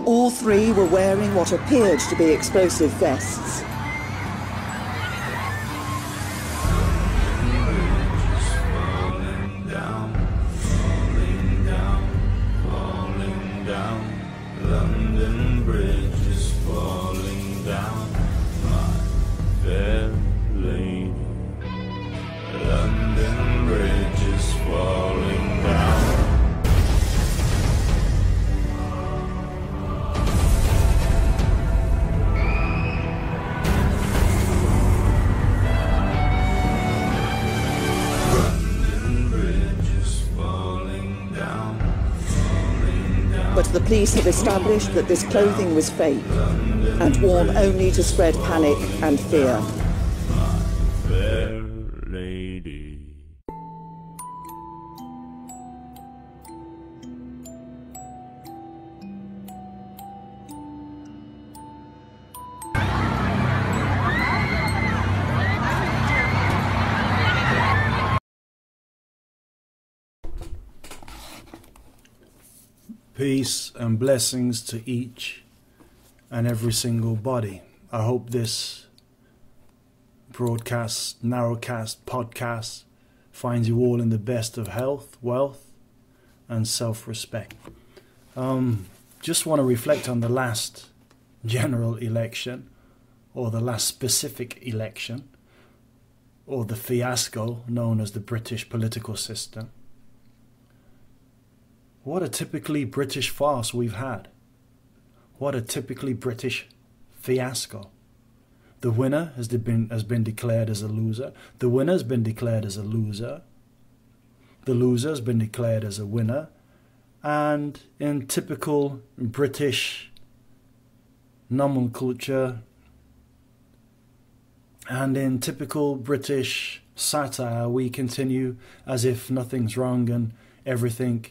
All three were wearing what appeared to be explosive vests. London Bridge is falling down, my fair lady. London Bridge is falling down. London Bridge is falling down, falling down. But the police have established that this clothing was fake and worn only to spread panic and fear. Fair lady. Peace and blessings to each and every single body. I hope this broadcast, narrowcast, podcast finds you all in the best of health, wealth, and self-respect. Just want to reflect on the last general election, or the last specific election, or the fiasco known as the British political system. What a typically British farce we've had. What a typically British fiasco. The winner has been declared as a loser. The winner has been declared as a loser. The loser has been declared as a winner. And in typical British nomenclature and in typical British satire, we continue as if nothing's wrong and everything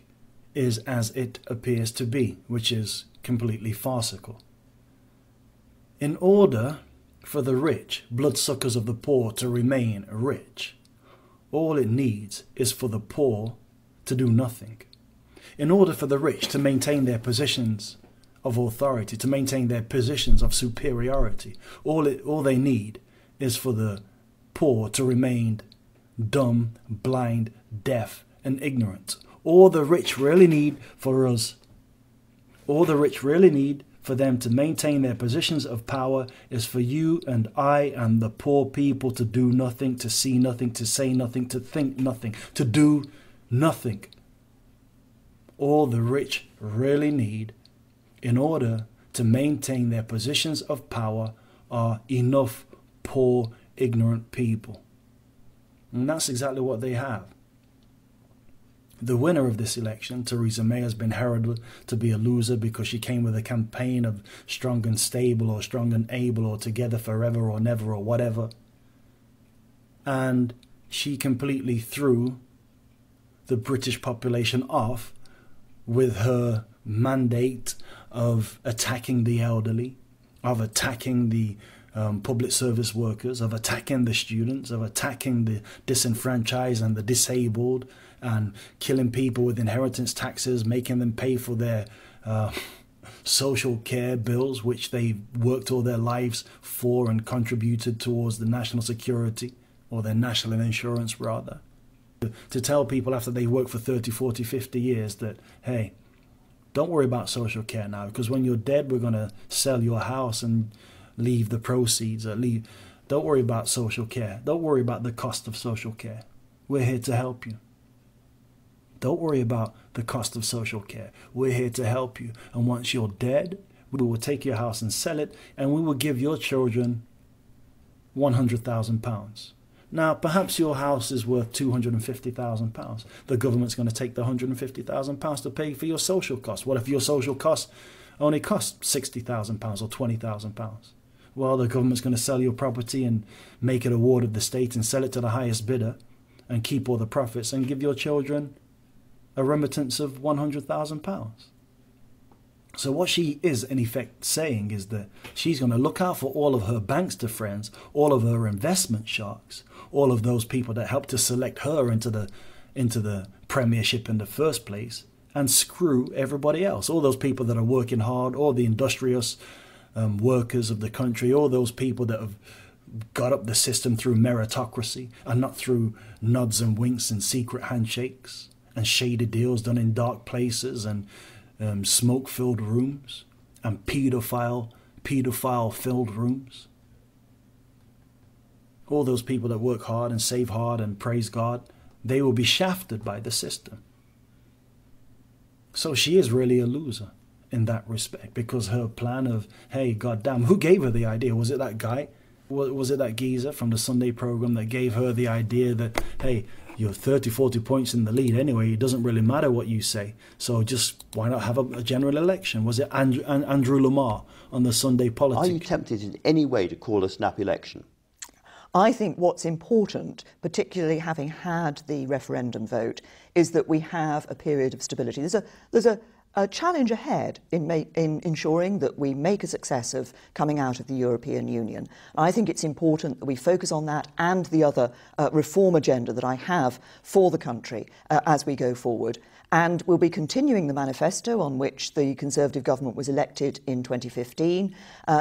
is as it appears to be, which is completely farcical. In order for the rich, bloodsuckers of the poor, to remain rich, all it needs is for the poor to do nothing. In order for the rich to maintain their positions of authority, to maintain their positions of superiority, all they need is for the poor to remain dumb, blind, deaf, and ignorant. All the rich really need for us, all the rich really need for them to maintain their positions of power is for you and I and the poor people to do nothing, to see nothing, to say nothing, to think nothing, to do nothing. All the rich really need in order to maintain their positions of power are enough poor, ignorant people. And that's exactly what they have. The winner of this election, Theresa May, has been heralded to be a loser because she came with a campaign of strong and stable or strong and able or together forever or never or whatever. And she completely threw the British population off with her mandate of attacking the elderly, of attacking the public service workers, of attacking the students, of attacking the disenfranchised and the disabled, and killing people with inheritance taxes, making them pay for their social care bills, which they've worked all their lives for and contributed towards the national security, or their national insurance rather. To tell people after they work for 30, 40, 50 years that, hey, don't worry about social care now, because when you're dead, we're going to sell your house and leave the proceeds. Don't worry about social care. Don't worry about the cost of social care. We're here to help you. Don't worry about the cost of social care. We're here to help you. And once you're dead, we will take your house and sell it, and we will give your children £100,000. Now, perhaps your house is worth £250,000. The government's going to take the £150,000 to pay for your social costs. What if your social costs only cost £60,000 or £20,000? Well, the government's going to sell your property and make it a ward of the state and sell it to the highest bidder and keep all the profits and give your children a remittance of £100,000. So what she is in effect saying is that she's going to look out for all of her bankster friends, all of her investment sharks, all of those people that helped to select her into the premiership in the first place, and screw everybody else. All those people that are working hard, all the industrious workers of the country, all those people that have got up the system through meritocracy and not through nods and winks and secret handshakes and shady deals done in dark places and smoke-filled rooms and pedophile-filled rooms. All those people that work hard and save hard and praise God, they will be shafted by the system. So she is really a loser in that respect, because her plan of, hey, goddamn, who gave her the idea? Was it that guy? Was it that geezer from the Sunday program that gave her the idea that, hey, you're 30, 40 points in the lead anyway, it doesn't really matter what you say, so just why not have a general election? Was it Andrew Lamar on the Sunday Politics? Are you tempted in any way to call a snap election? I think what's important, particularly having had the referendum vote, is that we have a period of stability. There's a challenge ahead in ensuring that we make a success of coming out of the European Union. I think it's important that we focus on that and the other reform agenda that I have for the country as we go forward. And we'll be continuing the manifesto on which the Conservative government was elected in 2015.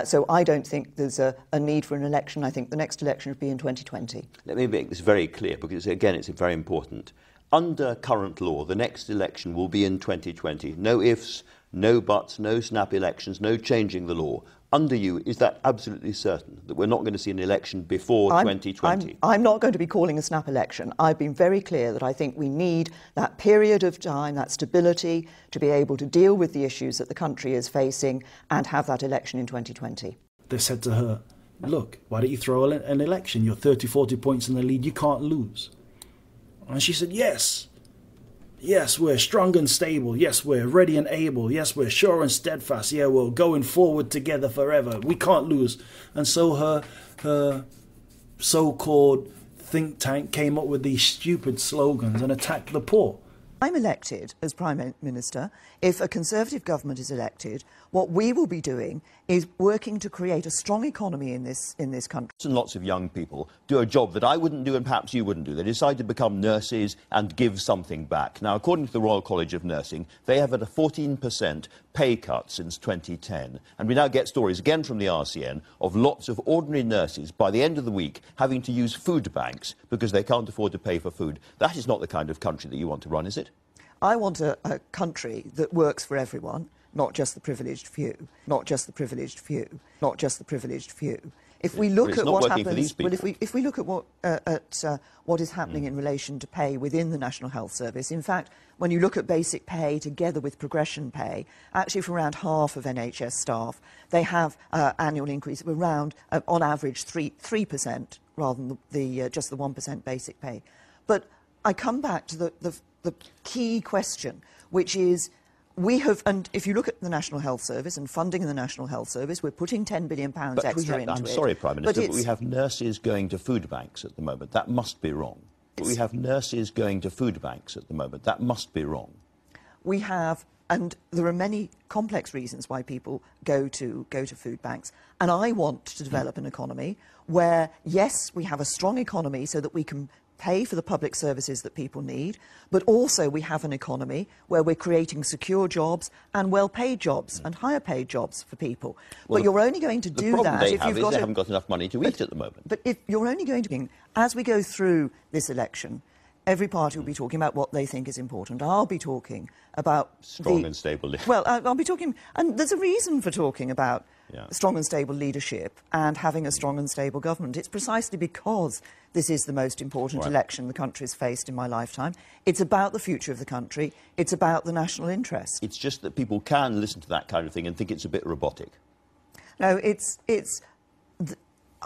So I don't think there's a need for an election. I think the next election would be in 2020. Let me make this very clear, because again, it's very important. Under current law, the next election will be in 2020. No ifs, no buts, no snap elections, no changing the law. Under you, is that absolutely certain, that we're not going to see an election before 2020? I'm not going to be calling a snap election. I've been very clear that I think we need that period of time, that stability, to be able to deal with the issues that the country is facing and have that election in 2020. They said to her, look, why don't you throw an election? You're 30, 40 points in the lead, you can't lose. And she said, yes, we're strong and stable. Yes, we're ready and able. Yes, we're sure and steadfast. Yeah, we're going forward together forever. We can't lose. And so her so-called think tank came up with these stupid slogans and attacked the poor. I'm elected as Prime Minister. If a Conservative government is elected, what we will be doing is working to create a strong economy in this country. And lots of young people do a job that I wouldn't do and perhaps you wouldn't do. They decide to become nurses and give something back. Now, according to the Royal College of Nursing, they have had a 14% pay cut since 2010. And we now get stories again from the RCN of lots of ordinary nurses by the end of the week having to use food banks because they can't afford to pay for food. That is not the kind of country that you want to run, is it? I want a country that works for everyone, not just the privileged few, not just the privileged few, not just the privileged few. If we look at what happens, well, if we look at what is happening in relation to pay within the National Health Service, in fact, when you look at basic pay together with progression pay, actually for around half of NHS staff, they have annual increase of around, on average, 3% rather than just the 1% basic pay. But I come back to the key question, which is we have, and if you look at the National Health Service and funding in the National Health Service, we're putting £10 billion extra into it. I'm sorry, Prime Minister, but we have nurses going to food banks at the moment. That must be wrong. But we have nurses going to food banks at the moment. That must be wrong. We have, and there are many complex reasons why people go to food banks. And I want to develop an economy where, yes, we have a strong economy so that we can pay for the public services that people need, but also we have an economy where we're creating secure jobs and well-paid jobs and higher-paid jobs for people. Well, but you're only going to do that if you've got they haven't got enough money to eat at the moment. But if you're only going to, as we go through this election, every party will be talking about what they think is important. I'll be talking about strong and stable leadership. Well, I'll be talking, and there's a reason for talking about strong and stable leadership and having a strong and stable government. It's precisely because this is the most important election the country's faced in my lifetime. It's about the future of the country. It's about the national interest. It's just that people can listen to that kind of thing and think it's a bit robotic. No,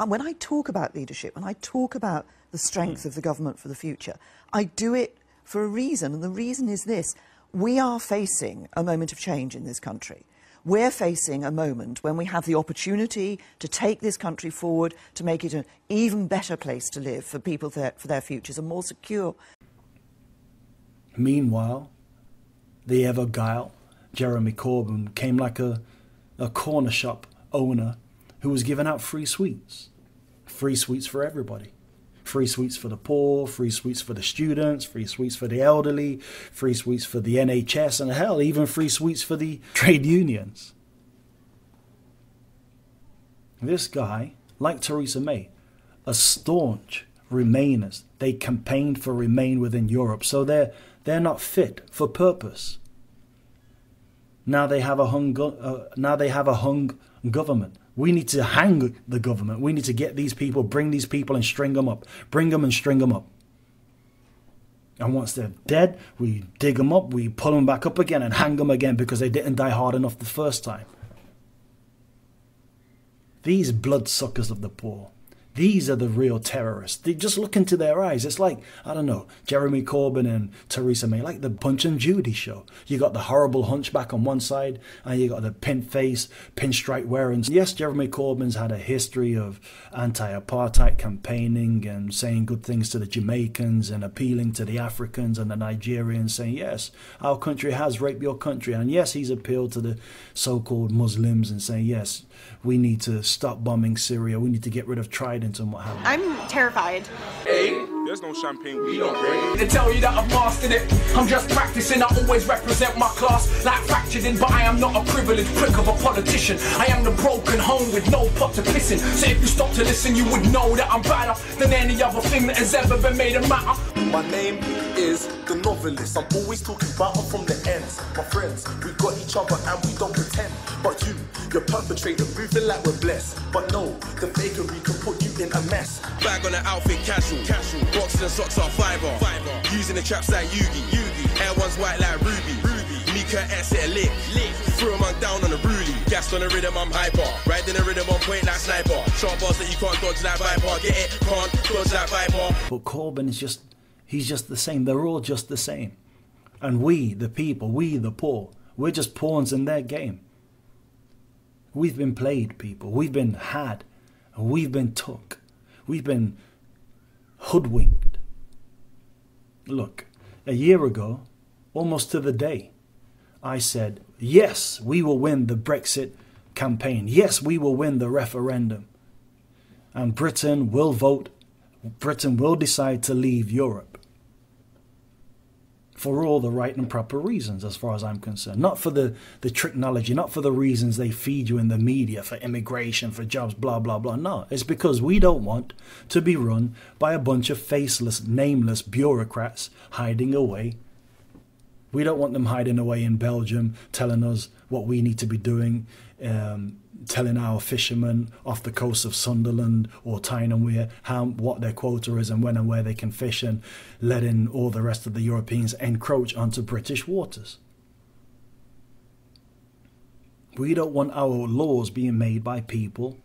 when I talk about leadership, when I talk about the strength of the government for the future, I do it for a reason, and the reason is this. We are facing a moment of change in this country. We're facing a moment when we have the opportunity to take this country forward, to make it an even better place to live for people, for their futures, and more secure. Meanwhile, the ever guile, Jeremy Corbyn, came like a corner shop owner who was giving out free sweets for everybody. Free sweets for the poor, free sweets for the students, free sweets for the elderly, free sweets for the NHS, and hell, even free sweets for the trade unions. This guy, like Theresa May, a staunch Remainers. They campaigned for Remain within Europe, so they're not fit for purpose. Now they have a hung government. We need to hang the government. We need to get these people, bring these people and string them up. Bring them and string them up. And once they're dead, we dig them up, we pull them back up again and hang them again because they didn't die hard enough the first time. These bloodsuckers of the poor. These are the real terrorists. They just look into their eyes. It's like, I don't know, Jeremy Corbyn and Theresa May, like the Punch and Judy show. You got the horrible hunchback on one side, and you got the pin face, pinstripe wearing. Yes, Jeremy Corbyn's had a history of anti-apartheid campaigning and saying good things to the Jamaicans and appealing to the Africans and the Nigerians, saying, yes, our country has raped your country. And yes, he's appealed to the so-called Muslims and saying, yes, we need to stop bombing Syria. We need to get rid of Trident and what have you. I'm terrified. Hey, there's no champagne we don't bring. They tell you that I've mastered it. I'm just practicing. I always represent my class like fractured in, but I am not a privileged prick of a politician. I am the broken home with no pot to piss in. So if you stop to listen, you would know that I'm better than any other thing that has ever been made a matter. My name is the novelist. I'm always talking about them from the ends. My friends, we got each other and we don't pretend. But you're perpetrator, moving like we're blessed. But no, the fakery can put you in a mess. Bag on the outfit, casual. Boxes and socks are fiber. Using the traps like Yugi. Hair one's white like Ruby. Mika S hit a lick. Threw a man down on the ruly. Gassed on the rhythm, I'm hyper. Riding the rhythm on point like sniper. Sharp bars that you can't dodge like Viper. Get it? Can't dodge like Viper. But Corbyn is he's just the same. They're all just the same. And we, the people, we, the poor, we're just pawns in their game. We've been played, people. We've been had. We've been took. We've been hoodwinked. Look, a year ago, almost to the day, I said, yes, we will win the Brexit campaign. Yes, we will win the referendum. And Britain will vote. Britain will decide to leave Europe. For all the right and proper reasons, as far as I'm concerned. Not for the technology, not for the reasons they feed you in the media, for immigration, for jobs, blah, blah, blah. No, it's because we don't want to be run by a bunch of faceless, nameless bureaucrats hiding away. We don't want them hiding away in Belgium, telling us what we need to be doing, telling our fishermen off the coast of Sunderland or Tyne what their quota is and when and where they can fish, and letting all the rest of the Europeans encroach onto British waters. We don't want our laws being made by people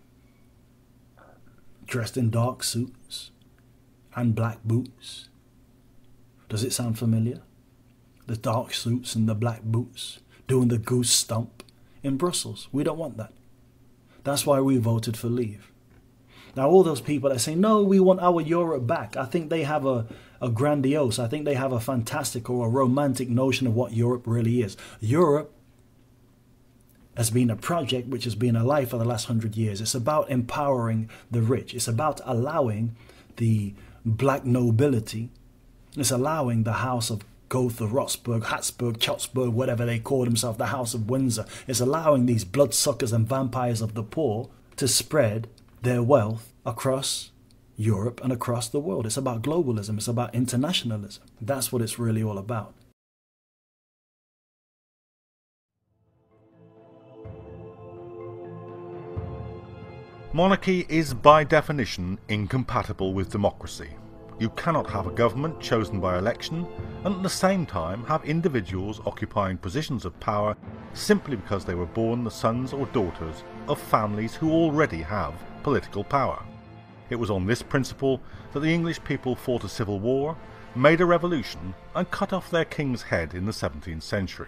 dressed in dark suits and black boots. Does it sound familiar? The dark suits and the black boots doing the goose stomp in Brussels. We don't want that. That's why we voted for leave. Now, all those people that say, no, we want our Europe back, I think they have a grandiose, I think they have a fantastic or a romantic notion of what Europe really is. Europe has been a project which has been alive for the last 100 years. It's about empowering the rich. It's about allowing the black nobility. It's allowing the House of Gotha, Rothsburg, Habsburg, Chotsburg, whatever they call themselves, the House of Windsor. It's allowing these bloodsuckers and vampires of the poor to spread their wealth across Europe and across the world. It's about globalism. It's about internationalism. That's what it's really all about. Monarchy is by definition incompatible with democracy. You cannot have a government chosen by election and at the same time have individuals occupying positions of power simply because they were born the sons or daughters of families who already have political power. It was on this principle that the English people fought a civil war, made a revolution and cut off their king's head in the 17th century.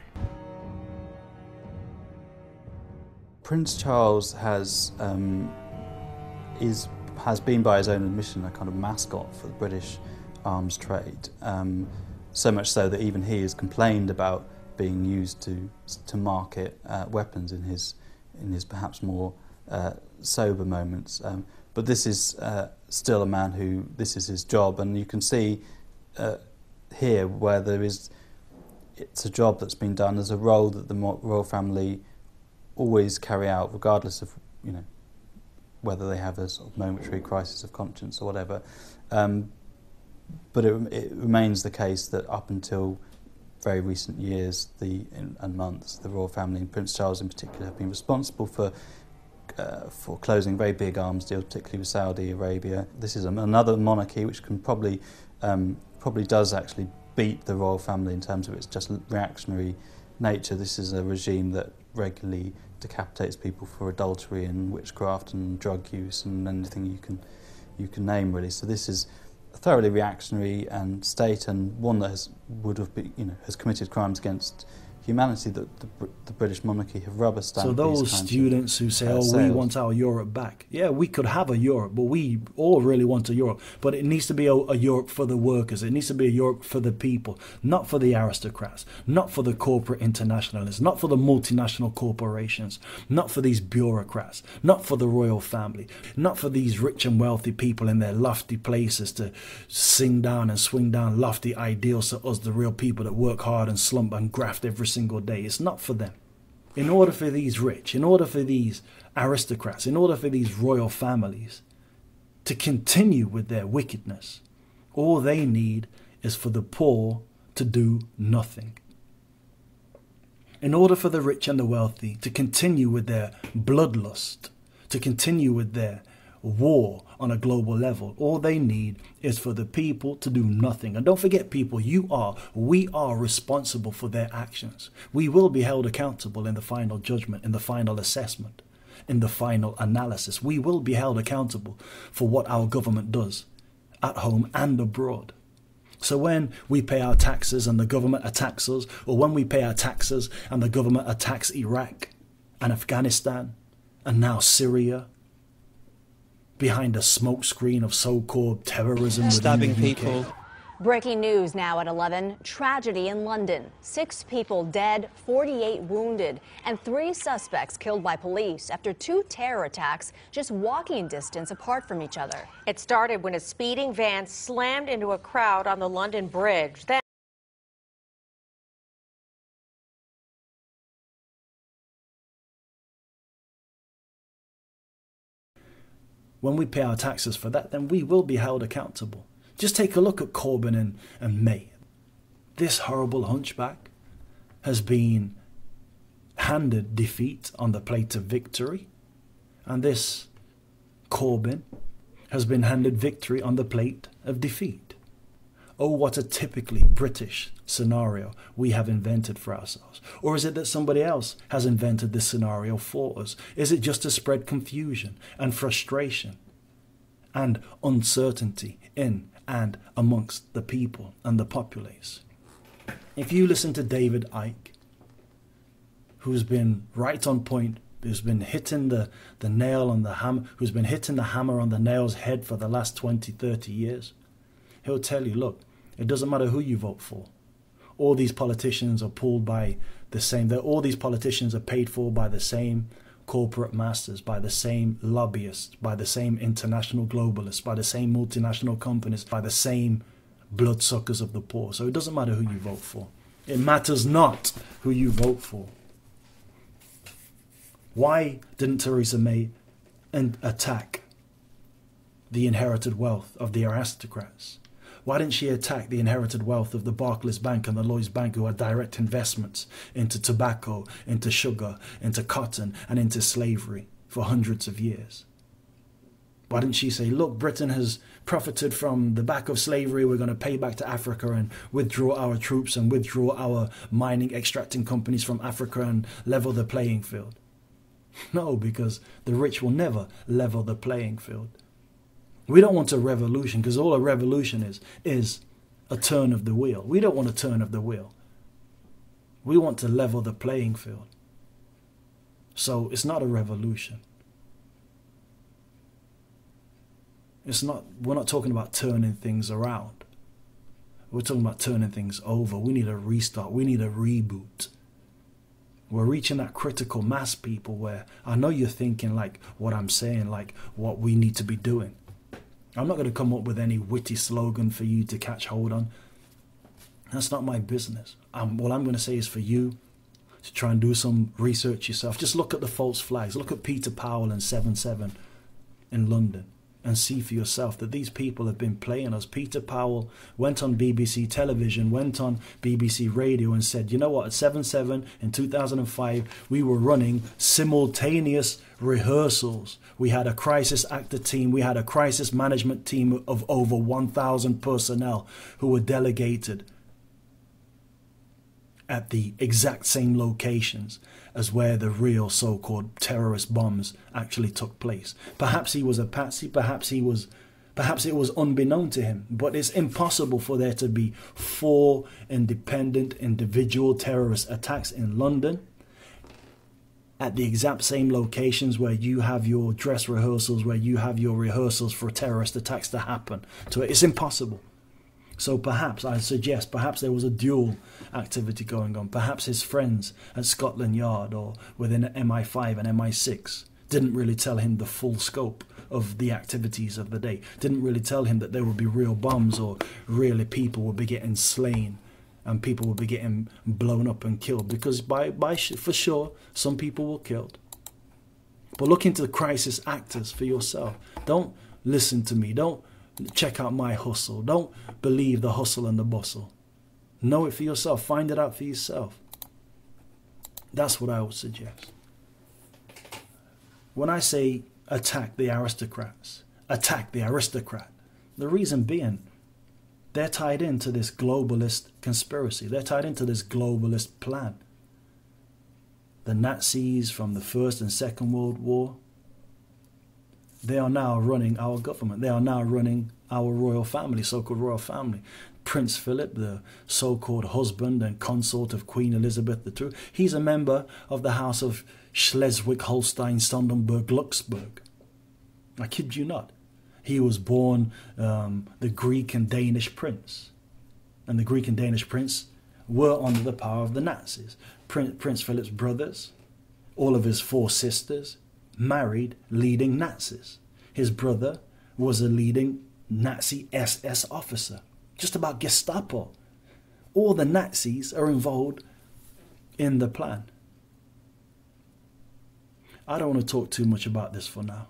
Prince Charles has been, by his own admission, a kind of mascot for the British arms trade. So much so that even he has complained about being used to market weapons in his perhaps more sober moments. But this is still a man who, this is his job, and you can see here where it's a job that's been done, as a role that the royal family always carry out, regardless of, you know, whether they have a sort of momentary crisis of conscience or whatever. But it remains the case that up until very recent years and months, the royal family, and Prince Charles in particular, have been responsible for closing very big arms deals, particularly with Saudi Arabia. This is another monarchy which can probably does actually beat the royal family in terms of its just reactionary nature. This is a regime that regularly decapitates people for adultery and witchcraft and drug use and anything you can name, really. So this is a thoroughly reactionary state, and one that has committed crimes against humanity that the British monarchy have rubber stamped. So those students who say, we want our Europe back. Yeah, we could have a Europe, but we all really want a Europe. But it needs to be a Europe for the workers. It needs to be a Europe for the people, not for the aristocrats, not for the corporate internationalists, not for the multinational corporations, not for these bureaucrats, not for the royal family, not for these rich and wealthy people in their lofty places to sing down and swing down lofty ideals to us, the real people that work hard and slump and graft every single day. It's not for them. In order for these rich, in order for these aristocrats, in order for these royal families to continue with their wickedness, all they need is for the poor to do nothing. In order for the rich and the wealthy to continue with their bloodlust, to continue with their war on a global level, all they need is for the people to do nothing. And don't forget, people, we are responsible for their actions. We will be held accountable in the final judgment, in the final assessment, in the final analysis. We will be held accountable for what our government does at home and abroad. So when we pay our taxes and the government attacks us, or when we pay our taxes and the government attacks Iraq and Afghanistan and now Syria, behind a smokescreen of so-called terrorism, stabbing people. Breaking news now at 11. Tragedy in London. 6 people dead, 48 wounded, and 3 suspects killed by police after 2 terror attacks just walking distance apart from each other. It started when a speeding van slammed into a crowd on the London Bridge. Then when we pay our taxes for that, then we will be held accountable. Just take a look at Corbyn and May. This horrible hunchback has been handed defeat on the plate of victory, and this Corbyn has been handed victory on the plate of defeat. Oh, what a typically British scenario we have invented for ourselves. Or is it that somebody else has invented this scenario for us? Is it just to spread confusion and frustration and uncertainty in and amongst the people and the populace? If you listen to David Icke, who's been right on point, who's been hitting the nail on the hammer, who's been hitting the hammer on the nail's head for the last 20, 30 years, he'll tell you, look, it doesn't matter who you vote for. All these politicians are pulled by the same, all these politicians are paid for by the same corporate masters, by the same lobbyists, by the same international globalists, by the same multinational companies, by the same bloodsuckers of the poor. So it doesn't matter who you vote for. It matters not who you vote for. Why didn't Theresa May attack the inherited wealth of the aristocrats? Why didn't she attack the inherited wealth of the Barclays Bank and the Lloyds Bank, who had direct investments into tobacco, into sugar, into cotton, and into slavery for hundreds of years? Why didn't she say, look, Britain has profited from the back of slavery, we're going to pay back to Africa and withdraw our troops and withdraw our mining extracting companies from Africa and level the playing field? No, because the rich will never level the playing field. We don't want a revolution, because all a revolution is a turn of the wheel. We don't want a turn of the wheel. We want to level the playing field. So it's not a revolution. We're not talking about turning things around. We're talking about turning things over. We need a restart. We need a reboot. We're reaching that critical mass, people, where I know you're thinking like what I'm saying, like what we need to be doing. I'm not going to come up with any witty slogan for you to catch hold on. That's not my business. What I'm going to say is for you to try and do some research yourself. Just look at the false flags. Look at Peter Powell and 7/7 in London and see for yourself that these people have been playing us. Peter Powell went on BBC television, went on BBC radio and said, you know what, at 7/7 in 2005, we were running simultaneous rehearsals. We had a crisis actor team. We had a crisis management team of over 1,000 personnel who were delegated at the exact same locations as where the real so-called terrorist bombs actually took place. Perhaps he was a patsy, perhaps it was unbeknown to him, but it's impossible for there to be 4 independent individual terrorist attacks in London at the exact same locations where you have your dress rehearsals, where you have your rehearsals for terrorist attacks to happen. So it's impossible. So perhaps, I suggest, perhaps there was a dual activity going on. Perhaps his friends at Scotland Yard or within MI5 and MI6 didn't really tell him the full scope of the activities of the day. Didn't really tell him that there would be real bombs or really people would be getting slain and people would be getting blown up and killed. Because for sure, some people were killed. But look into the crisis actors for yourself. Don't listen to me. Don't check out my hustle. Don't believe the hustle and the bustle. Know it for yourself. Find it out for yourself. That's what I would suggest. When I say attack the aristocrats, attack the aristocrat, the reason being, they're tied into this globalist conspiracy. They're tied into this globalist plan. The Nazis from the First and Second World War, they are now running our government. They are now running our royal family, so-called royal family. Prince Philip, the so-called husband and consort of Queen Elizabeth II, he's a member of the House of Schleswig-Holstein-Sonderburg-Luxembourg. I kid you not. He was born the Greek and Danish prince. And the Greek and Danish prince were under the power of the Nazis. Prince Philip's brothers, all of his 4 sisters, married leading Nazis. His brother was a leading Nazi SS officer. Just about Gestapo. All the Nazis are involved in the plan. I don't want to talk too much about this for now.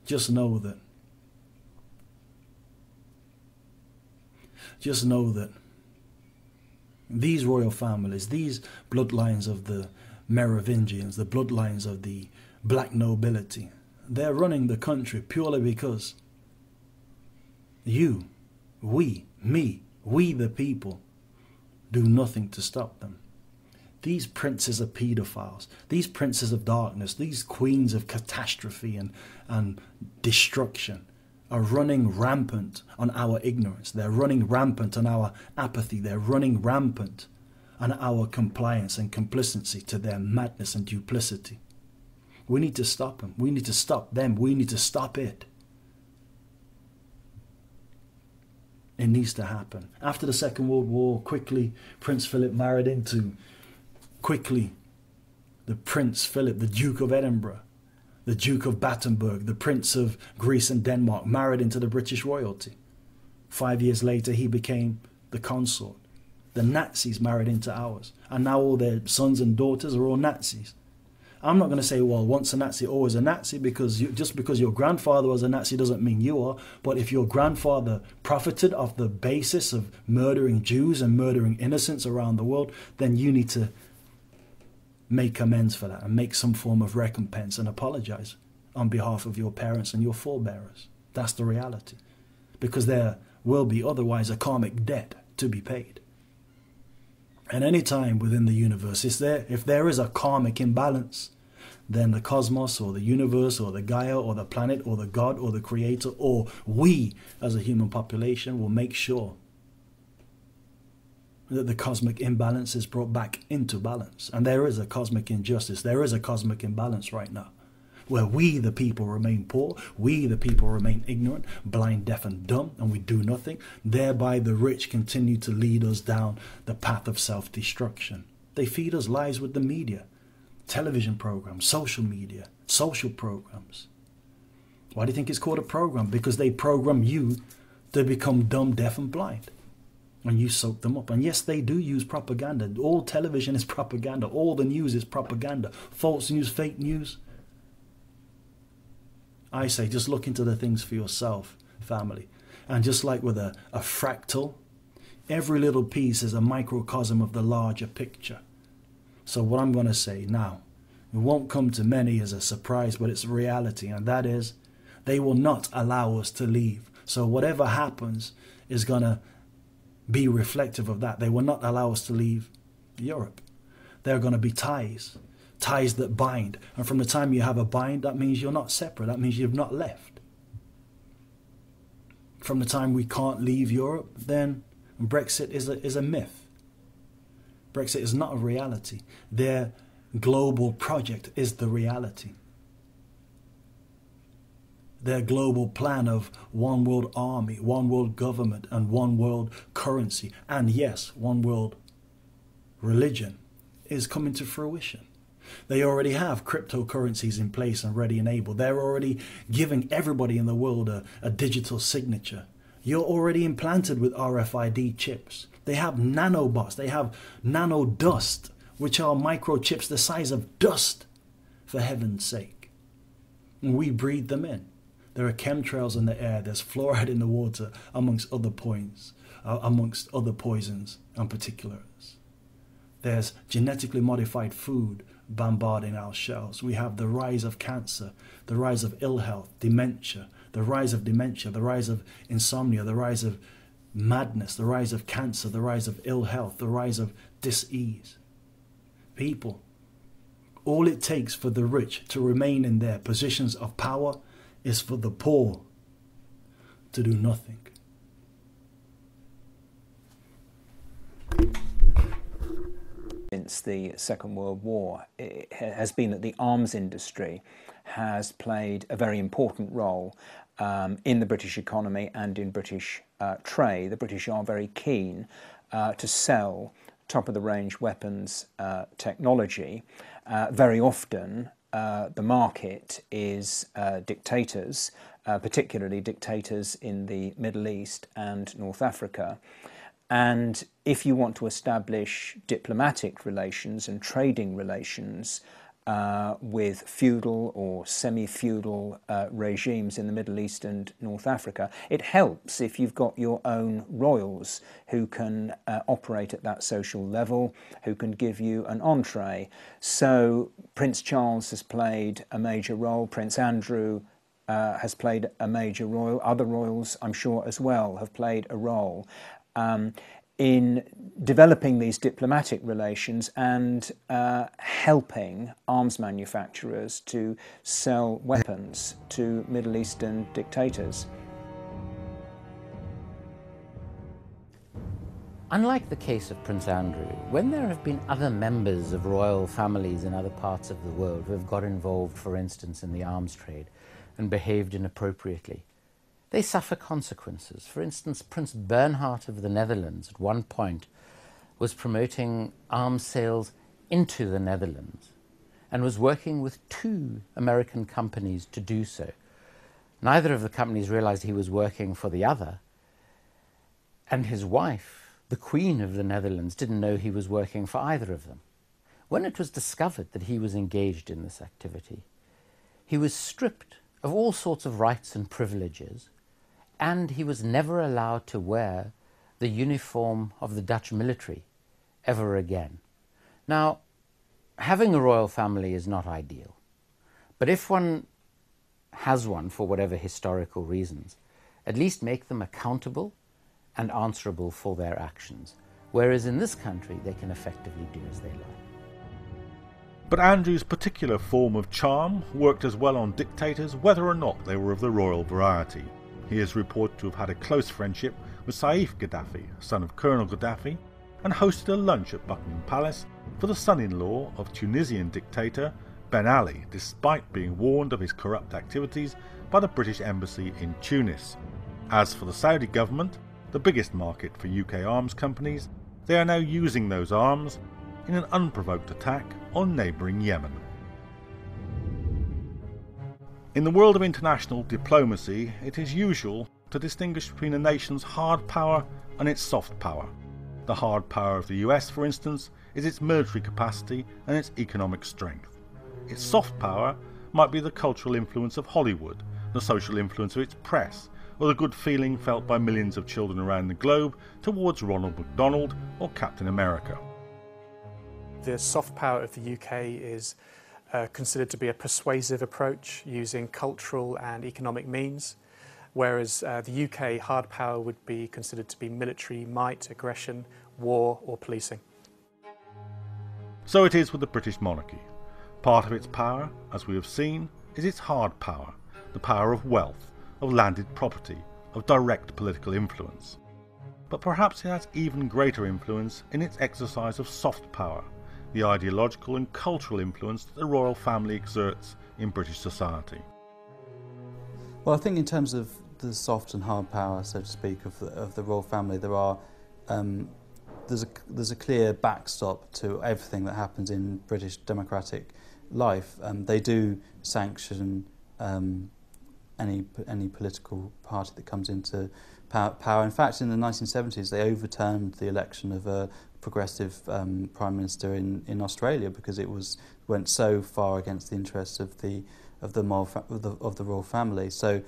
Just know that these royal families, these bloodlines of the Merovingians, the bloodlines of the black nobility, they're running the country purely because you, we the people, do nothing to stop them. These princes of pedophiles, these princes of darkness, these queens of catastrophe and destruction are running rampant on our ignorance. They're running rampant on our apathy. They're running rampant on our compliance and complicity to their madness and duplicity. We need to stop them. We need to stop them. We need to stop it. It needs to happen. After the Second World War, quickly, Prince Philip married into, the Prince Philip, the Duke of Edinburgh, the Duke of Battenberg, the Prince of Greece and Denmark, married into the British royalty. 5 years later, he became the consort. The Nazis married into ours. And now all their sons and daughters are all Nazis. I'm not going to say, well, once a Nazi, always a Nazi, because just because your grandfather was a Nazi doesn't mean you are. But if your grandfather profited off the basis of murdering Jews and murdering innocents around the world, then you need to make amends for that and make some form of recompense and apologize on behalf of your parents and your forebearers. That's the reality. Because there will be otherwise a karmic debt to be paid. And any time within the universe, if there is a karmic imbalance, then the cosmos or the universe or the Gaia or the planet or the God or the creator or we as a human population will make sure that the cosmic imbalance is brought back into balance. And there is a cosmic injustice. There is a cosmic imbalance right now where we, the people, remain poor. We, the people, remain ignorant, blind, deaf, and dumb, and we do nothing. Thereby, the rich continue to lead us down the path of self-destruction. They feed us lies with the media, television programs, social media, social programs. Why do you think it's called a program? Because they program you to become dumb, deaf and blind. And you soak them up. And yes, they do use propaganda. All television is propaganda. All the news is propaganda. False news, fake news. I say just look into the things for yourself, family. And just like with a fractal, every little piece is a microcosm of the larger picture. So what I'm going to say now, it won't come to many as a surprise, but it's reality. And that is, they will not allow us to leave. So whatever happens is going to be reflective of that. They will not allow us to leave Europe. There are going to be ties that bind. And from the time you have a bind, that means you're not separate. That means you've not left. From the time we can't leave Europe, then Brexit is a myth. Brexit is not a reality. Their global project is the reality. Their global plan of one world army, one world government, and one world currency, and yes, one world religion is coming to fruition. They already have cryptocurrencies in place and ready and able. They're already giving everybody in the world a digital signature. You're already implanted with RFID chips. They have nanobots. They have nano dust, which are microchips the size of dust, for heaven's sake. And we breathe them in. There are chemtrails in the air. There's fluoride in the water, amongst other points, amongst other poisons and particulars. There's genetically modified food bombarding our shelves. We have the rise of cancer, the rise of ill health, dementia, the rise of insomnia, the rise of madness, the rise of cancer, the rise of ill health, the rise of dis-ease. People, all it takes for the rich to remain in their positions of power is for the poor to do nothing. Since the Second World War, it has been that the arms industry has played a very important role in the British economy and in British trade. The British are very keen to sell top-of-the-range weapons technology. Very often, the market is dictators, particularly dictators in the Middle East and North Africa. And if you want to establish diplomatic relations and trading relations with feudal or semi-feudal regimes in the Middle East and North Africa, it helps if you've got your own royals who can operate at that social level, who can give you an entree. So Prince Charles has played a major role, Prince Andrew has played a major role, other royals I'm sure as well have played a role in developing these diplomatic relations and helping arms manufacturers to sell weapons to Middle Eastern dictators. Unlike the case of Prince Andrew, when there have been other members of royal families in other parts of the world who have got involved, for instance, in the arms trade and behaved inappropriately, they suffer consequences. For instance, Prince Bernhard of the Netherlands at one point was promoting arms sales into the Netherlands and was working with 2 American companies to do so. Neither of the companies realized he was working for the other, and his wife, the Queen of the Netherlands, didn't know he was working for either of them. When it was discovered that he was engaged in this activity, he was stripped of all sorts of rights and privileges, and he was never allowed to wear the uniform of the Dutch military ever again. Now, having a royal family is not ideal, but if one has one for whatever historical reasons, at least make them accountable and answerable for their actions, whereas in this country they can effectively do as they like. But Andrew's particular form of charm worked as well on dictators whether or not they were of the royal variety. He is reported to have had a close friendship with Saif Gaddafi, son of Colonel Gaddafi, and hosted a lunch at Buckingham Palace for the son-in-law of Tunisian dictator Ben Ali, despite being warned of his corrupt activities by the British Embassy in Tunis. As for the Saudi government, the biggest market for UK arms companies, they are now using those arms in an unprovoked attack on neighbouring Yemen. In the world of international diplomacy, it is usual to distinguish between a nation's hard power and its soft power. The hard power of the US, for instance, is its military capacity and its economic strength. Its soft power might be the cultural influence of Hollywood, the social influence of its press, or the good feeling felt by millions of children around the globe towards Ronald McDonald or Captain America. The soft power of the UK is considered to be a persuasive approach using cultural and economic means, whereas the UK hard power would be considered to be military might, aggression, war or policing. So it is with the British monarchy. Part of its power, as we have seen, is its hard power, the power of wealth, of landed property, of direct political influence. But perhaps it has even greater influence in its exercise of soft power, the ideological and cultural influence that the royal family exerts in British society. Well, I think in terms of the soft and hard power, so to speak, of the royal family, there are there's a clear backstop to everything that happens in British democratic life. They do sanction any political party that comes into power. In fact, in the 1970s, they overturned the election of a progressive prime minister in Australia because it went so far against the interests of the royal family. So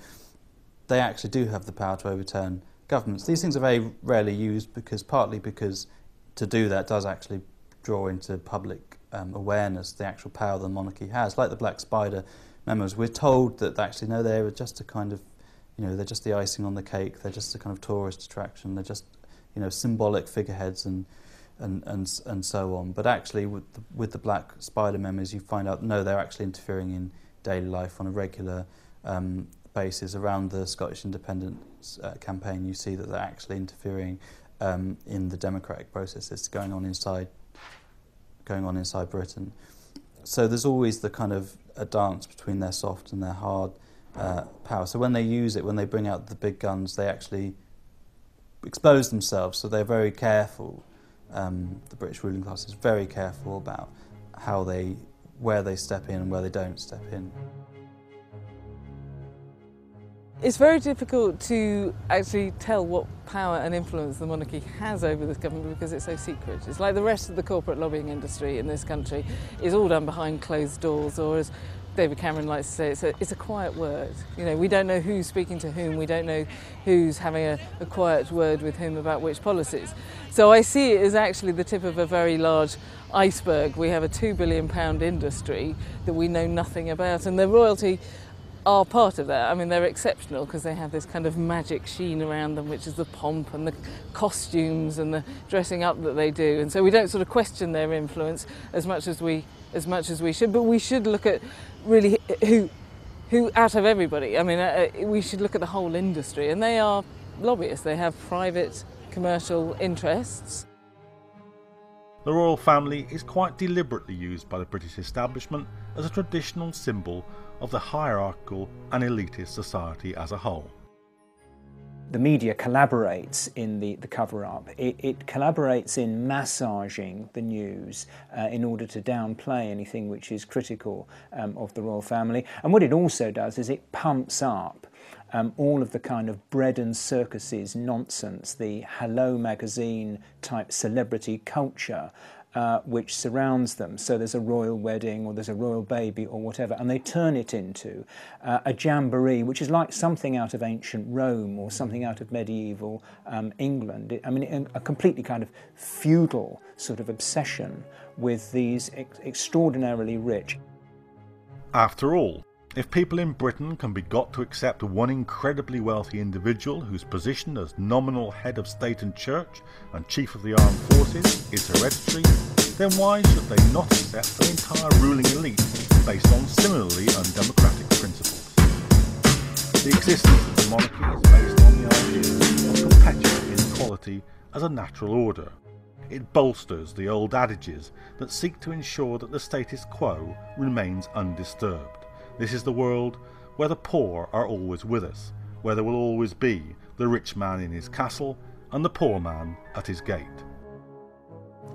they actually do have the power to overturn governments. These things are very rarely used partly because to do that does actually draw into public awareness the actual power the monarchy has. Like the Black Spider memos, we're told that actually no, they're just a kind of, they're just the icing on the cake. They're just a kind of tourist attraction. They're just, symbolic figureheads and so on. But actually, with the Black Spider memos, you find out no, they're actually interfering in daily life on a regular basis. Around the Scottish independence campaign, you see that they're actually interfering in the democratic processes going on inside Britain. So there's always the kind of a dance between their soft and their hard power. So when they use it, when they bring out the big guns, they actually expose themselves. So they're very careful. The British ruling class is very careful about where they step in and where they don't step in. It's very difficult to actually tell what power and influence the monarchy has over this government because it's so secret. It's like the rest of the corporate lobbying industry in this country is all done behind closed doors, or as David Cameron likes to say, it's a quiet word. We don't know who's speaking to whom, we don't know who's having a quiet word with whom about which policies. So I see it as actually the tip of a very large iceberg. We have a £2 billion industry that we know nothing about, and the royalty are part of that. I mean, they're exceptional because they have this kind of magic sheen around them, which is the pomp and the costumes and the dressing up that they do. And so we don't sort of question their influence as much as we should. But we should look at really who out of everybody. I mean, we should look at the whole industry, and they are lobbyists. They have private commercial interests. The royal family is quite deliberately used by the British establishment as a traditional symbol of the hierarchical and elitist society as a whole. The media collaborates in the cover-up. It collaborates in massaging the news in order to downplay anything which is critical of the royal family. And what it also does is it pumps up all of the kind of bread and circuses nonsense, the Hello magazine type celebrity culture which surrounds them. So there's a royal wedding or there's a royal baby or whatever, and they turn it into a jamboree, which is like something out of ancient Rome or something out of medieval England. A completely kind of feudal sort of obsession with these extraordinarily rich. After all, if people in Britain can be got to accept one incredibly wealthy individual whose position as nominal head of state and church and chief of the armed forces is hereditary, then why should they not accept an entire ruling elite based on similarly undemocratic principles? The existence of the monarchy is based on the idea of perpetual inequality as a natural order. It bolsters the old adages that seek to ensure that the status quo remains undisturbed. This is the world where the poor are always with us, where there will always be the rich man in his castle and the poor man at his gate.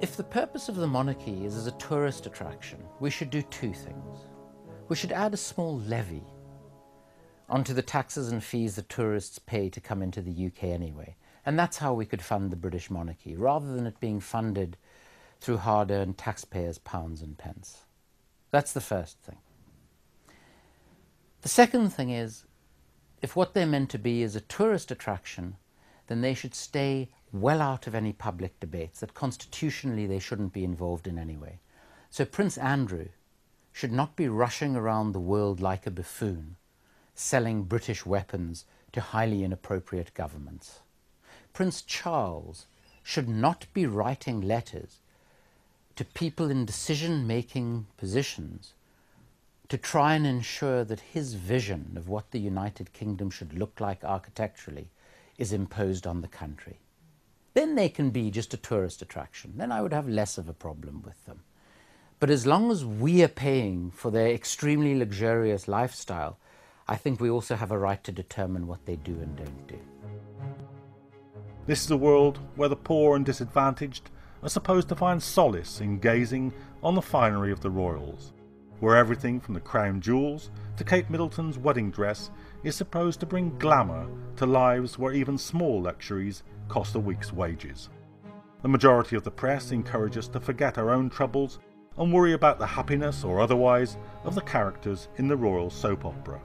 If the purpose of the monarchy is as a tourist attraction, we should do two things. We should add a small levy onto the taxes and fees that tourists pay to come into the UK anyway. And that's how we could fund the British monarchy, rather than it being funded through hard-earned taxpayers' pounds and pence. That's the first thing. The second thing is, if what they're meant to be is a tourist attraction, then they should stay well out of any public debates that constitutionally they shouldn't be involved in anyway. So Prince Andrew should not be rushing around the world like a buffoon, selling British weapons to highly inappropriate governments. Prince Charles should not be writing letters to people in decision-making positions to try and ensure that his vision of what the United Kingdom should look like architecturally is imposed on the country. Then they can be just a tourist attraction. Then I would have less of a problem with them. But as long as we are paying for their extremely luxurious lifestyle, I think we also have a right to determine what they do and don't do. This is a world where the poor and disadvantaged are supposed to find solace in gazing on the finery of the royals, where everything from the crown jewels to Kate Middleton's wedding dress is supposed to bring glamour to lives where even small luxuries cost a week's wages. The majority of the press encourage us to forget our own troubles and worry about the happiness or otherwise of the characters in the royal soap opera.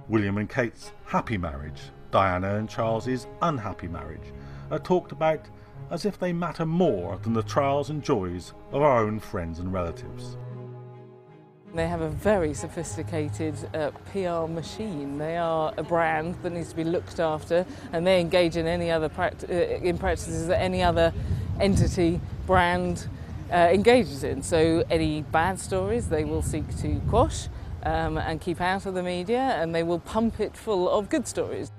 William and Kate's happy marriage, Diana and Charles's unhappy marriage, are talked about as if they matter more than the trials and joys of our own friends and relatives. They have a very sophisticated PR machine. They are a brand that needs to be looked after, and they engage in any other practices that any other entity, brand engages in. So any bad stories they will seek to quash and keep out of the media, and they will pump it full of good stories.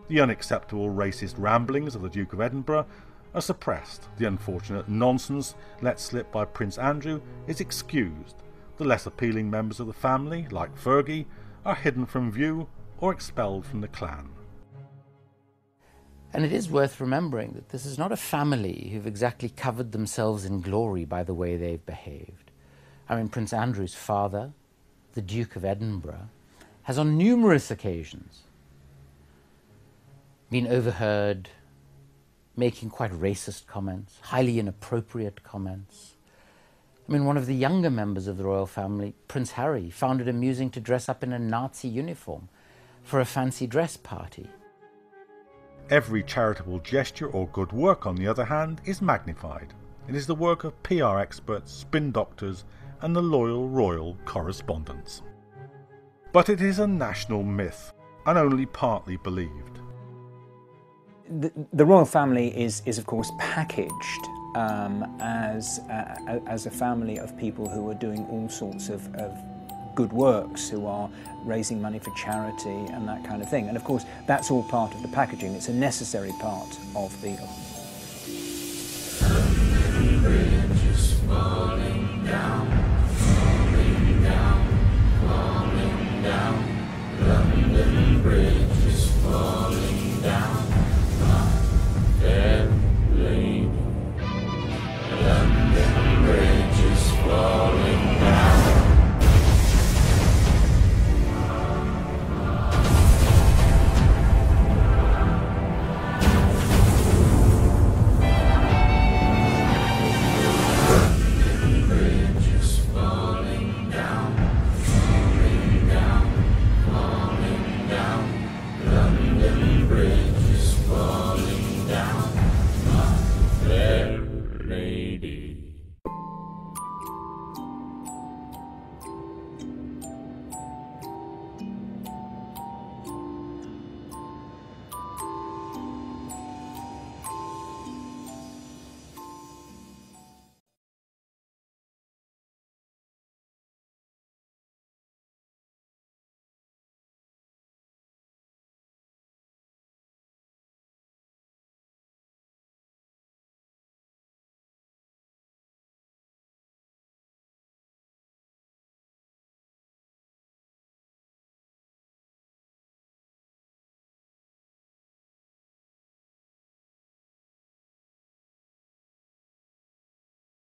The unacceptable racist ramblings of the Duke of Edinburgh are suppressed. The unfortunate nonsense let slip by Prince Andrew is excused. The less appealing members of the family, like Fergie, are hidden from view or expelled from the clan. And it is worth remembering that this is not a family who've exactly covered themselves in glory by the way they've behaved. I mean, Prince Andrew's father, the Duke of Edinburgh, has on numerous occasions been overheard making quite racist comments, highly inappropriate comments. I mean, one of the younger members of the royal family, Prince Harry, found it amusing to dress up in a Nazi uniform for a fancy dress party. Every charitable gesture or good work, on the other hand, is magnified. It is the work of PR experts, spin doctors, and the loyal royal correspondents. But it is a national myth, and only partly believed. The royal family is of course packaged as a family of people who are doing all sorts of good works, who are raising money for charity and that kind of thing. And of course that's all part of the packaging. It's a necessary part of the